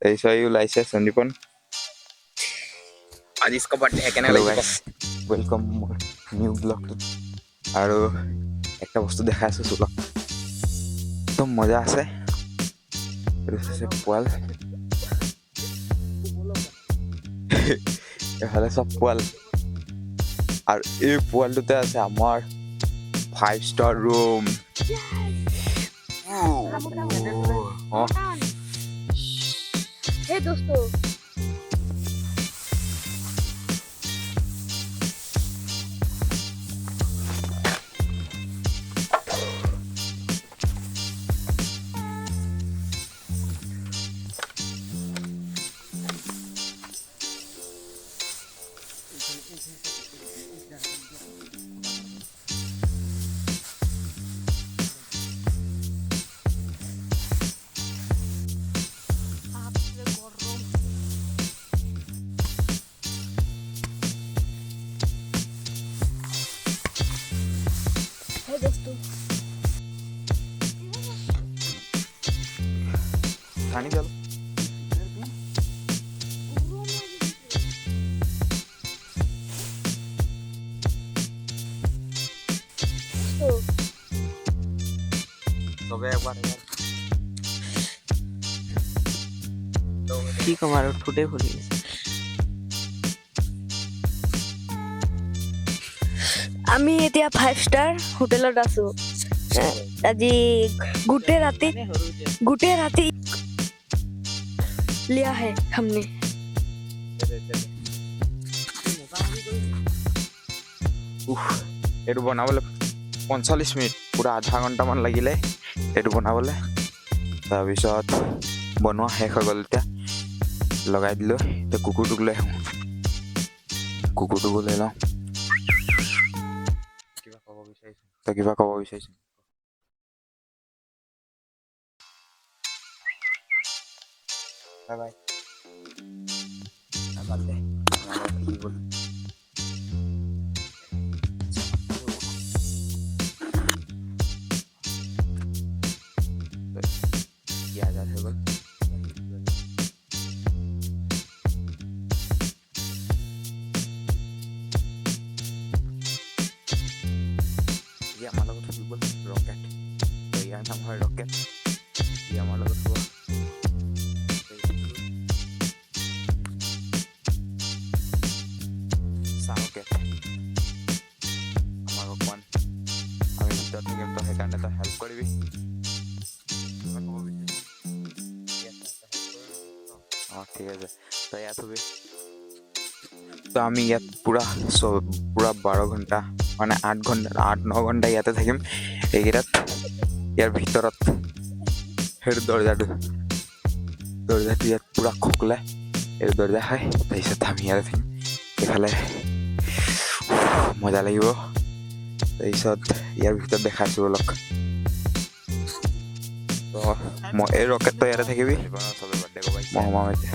ऐसा ही ওলাইছে সন্দীপন आज इसका बर्थडे है हेलो गाइस वेलकम मोर নিউ ব্লগ আৰু একটা বস্তু দেখাই আছো চলক একদম মজা আছে এসে পোৱাল এফালে সব পোৱাল আৰু এই পোৱালটোতে আছে আমাৰ 5 স্টাৰ ৰুম हे दोस्तों पानी चलो কি কম আৰু ঠোঁটে ফুলি গৈছে আমি এতিয়া 5 স্টাৰ হোটেলত আছো আজি গোটেই ৰাতি लिया है हमने এইটো বনাবলৈ 45 মিনিট পুৰা আধা ঘণ্টামান লাগিলে এইটো বনাবলৈ তাৰপিছত বনোৱা শেষ হৈ গ'ল এতিয়া লগাই দিলোঁ এতিয়া কুকুৰটোক লৈ আহোঁ কুকুৰটোক লৈ লওঁ কিবা ক'ব বিচাৰিছোঁ বাই বাই আজাদ হৈ গ'ল আমাৰ লগত ফুৰিব ৰকেট ইয়াৰ নাম হয় ৰকেট ই আমাৰ লগত ফুৰিব ৰকেট আমাৰ অকণমান আমি ভিতৰত থাকিম তই সেইকাৰণে তই হেল্প কৰিবি অঁ ঠিক আছে তই ইয়াত হবি তো আমি ইয়াত পুৰা 12 ঘণ্টা মানে 8-9 ঘণ্টা ইয়াতে থাকিম এইকেইটাত ইয়াৰ ভিতৰত সেইটো দৰ্জাটো ইয়াত পুৰা খোকলাই এইটো দৰ্জা হয় তাৰপিছত আমি ইয়াতে থাকিম এইফালে মজা লাগিব তাৰপিছত ইয়াৰ ভিতৰত দেখাইছোঁ অলপ তো মই এই ৰকেটটো ইয়াতে থাকিবি মই সোমাম এতিয়া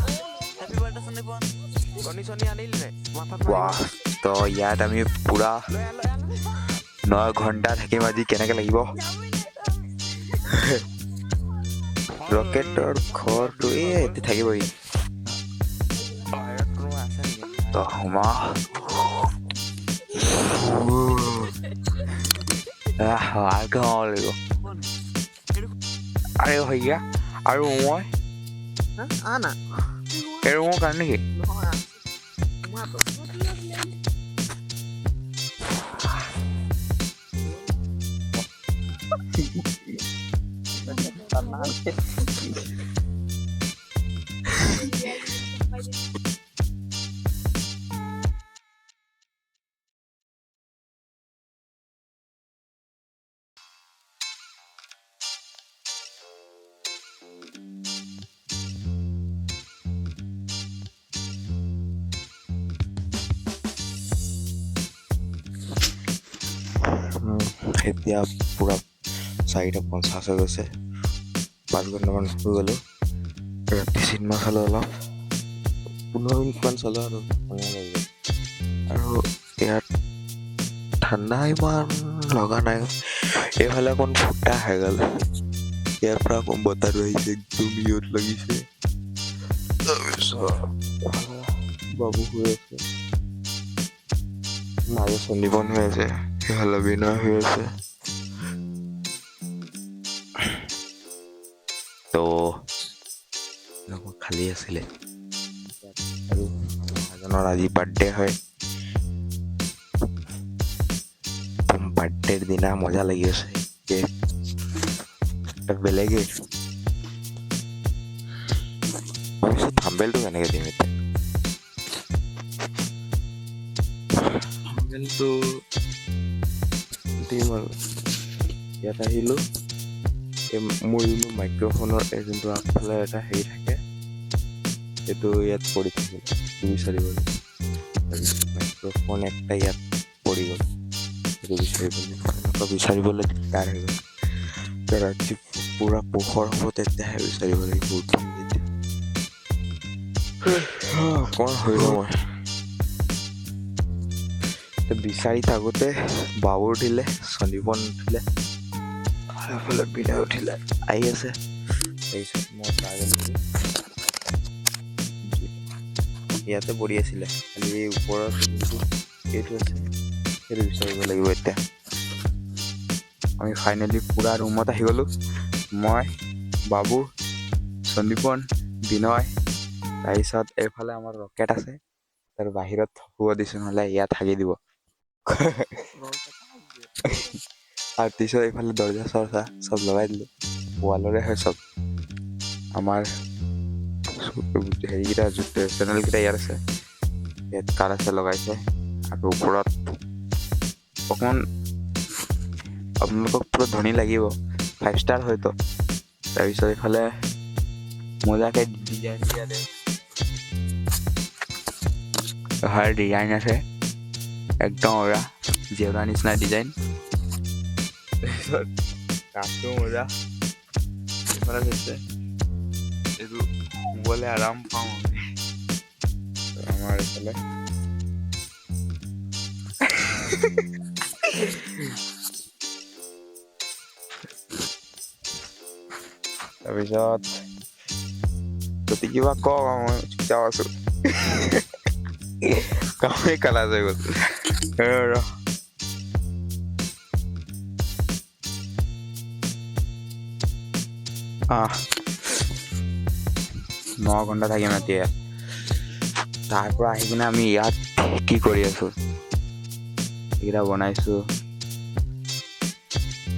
তো ইয়াত আমি পুৰা 9 ঘণ্টা থাকিম আজি কেনেকৈ লাগিব ৰকেটৰ ঘৰটো এতি থাকিবই তো সোমা আৰে ভৈয়া আৰু মই এই ৰুমৰ কাৰণে নেকি এতিয়া পুৰা 4:50 হৈ গৈছে 5 ঘণ্টামান হৈ গ'লো ৰাতি চিনেমা চালোঁ অলপ 15 মিনিটমান চালোঁ আৰু ইয়াত ঠাণ্ডা ইমান লগা নাই এইফালে অকণ ফুটা হৈ গ'ল ইয়াৰ পৰা অকণ বতাহটো আহিছে একদম ইয়ত লাগিছে বাবু হৈ আছে, মাজে চন্দীপন হৈ আছে, সেইফালে বিনয় হৈ আছে। তো খালী আছিলে আৰু এজনৰ আজি বাৰ্থডে হয়। বাৰ্থডেৰ দিনা মজা লাগি আছে, বেলেগেই। ভাবিছো থাম্বেলটো কেনেকে দিম এতিয়া। থাম্বেলটো দিম আৰু ইয়াত আহিলো, মোৰ যোনটো মাইক্ৰফোনৰ যোনটো আগফালে এটা হেৰি থাকে, সেইটো ইয়াত পৰি থাকিল, বিচাৰিব লাগিব। মাইক্ৰফোন একটা ইয়াত পৰি গ'ল, সেইটো বিচাৰিবলৈ দিগদাৰ হৈ গ'ল। ৰাতি পুৰা পোহৰ হ'ব তেতিয়াহে বিচাৰিব লাগিব। অকণ হৈ লওঁ মই। বিচাৰি থাকোঁতে বাবুৰ উঠিলে, সন্দীপন উঠিলে, এইফালে বিনয় উঠিলে, আহি আছে। তাৰপিছত মই ইয়াতে পৰি আছিলে, খালি এই ওপৰত যোনটো এইটো আছে সেইটো বিচাৰিব লাগিব এতিয়া। আমি ফাইনেলি পূৰা ৰুমত আহি গ'লোঁ। মই, বাবু, সন্দীপন, বিনয়, তাৰপিছত এইফালে আমাৰ ৰকেট আছে, তাৰ বাহিৰত শুব দিছোঁ, নহ'লে ইয়াত থাকি দিব। আৰু পিছত এইফালে দৰ্জা চৰ্জা চব লগাই দিলোঁ, ৱালৰে হয় চব। আমাৰ হেৰিকেইটা চেনেলকেইটা ইয়াত আছে, ইয়াত কাৰ্ড আছে লগাইছে। আৰু ওপৰত অকণমান আপোনালোকক পুৰা ধনী লাগিব, 5 ষ্টাৰ হয়তো। তাৰপিছত এইফালে মজাকে ডিজাইন দিয়া দে, হাৰ ডিজাইন আছে একদম অৰা জেউৰা নিচিনা ডিজাইন। তাৰপিছত কাঠটো মজা এইফালে আছে, এইটো শুবলৈ আৰাম পাওঁ আমি। আমাৰ এইফালে তাৰপিছত যদি কিবা কওঁ মই চুপচাপ আছো। কামেই কালাজ হৈ গ'ল। 9 ঘণ্টা থাকিম এতিয়া। তাৰ পৰা আহি কিনে আমি ইয়াত কি কৰি আছো, এইকেইটা বনাইছো।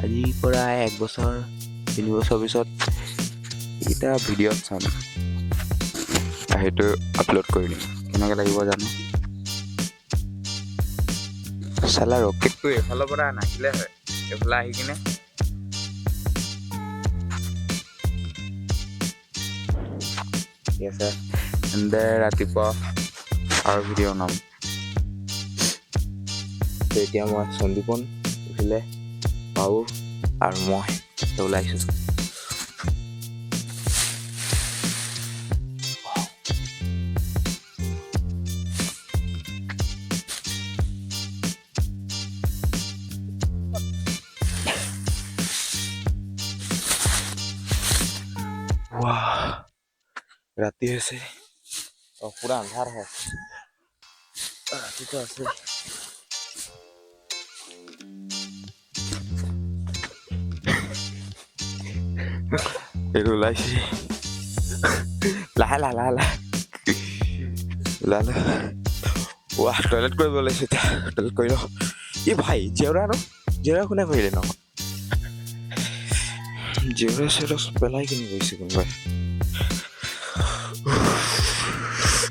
আজিৰ পৰা 1 বছৰ 3 বছৰ পিছত এইকেইটা ভিডিঅ'ত চাম, সেইটো আপলোড কৰি দিম। কেনেকৈ লাগিব জানো। চালা ৰকেটটো এইফালৰ পৰা নাহিলে হয়, এইফালে আহি কিনে ঠিক আছে। তেন্তে ৰাতিপুৱা আৰু ভিডিঅ' বনাম। এতিয়া মই সন্দীপন উঠিলে, বাবু আৰু মই ওলাইছোঁ। ৰাতি হৈছে, পুৰা আন্ধাৰ হৈ আছে, ৰাতিটো আছে। এইটো ওলাইছে, লাহে লাহে লাহে লাহে ওলালে। টয়লেট কৰিব ওলাইছো এতিয়া, টয়লেট কৰি লওঁ। এই ভাই জেউৰা কোনে কৰিলে ন? জেউৰা চেউৰা পেলাই কিনে গৈছে কোনোবাই।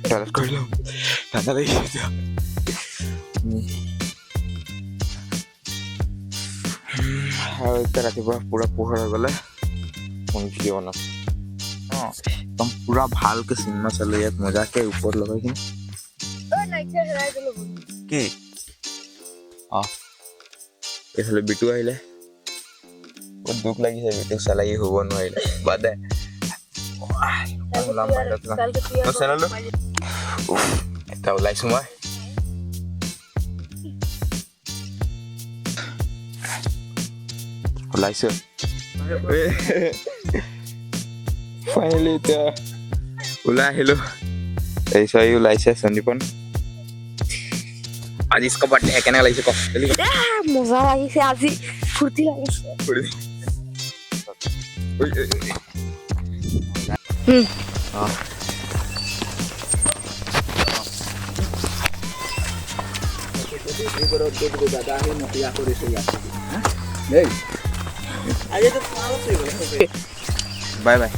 টয়লেট কৰি লওঁ, ঠাণ্ডা লাগিছে এতিয়া। আৰু এতিয়া ৰাতিপুৱা পুৰা পোহৰ হৈ গ'লে ভিডিঅ' বনাম। একদম পুৰা ভালকে চিনেমা চালো ইয়াত মজাকে ওপৰত লগাই কিনে। কি এইফালে বিটু আহিলে, বহুত দুখ লাগিছে বিটু চালাই শুব নোৱাৰিলে। বাদে চেনেলটো এটা ওলাইছো মই। ওলাইছো ফাইনেলি এতিয়া ওলাই আহিলো। এই চৰাই ওলাইছে সঞ্জীৱন আজি इसका बर्थडे है কেনে লাগিছে ক জলদি ক মজা লাগিছে আজি ফুৰ্তি লাগিছে বাই বাই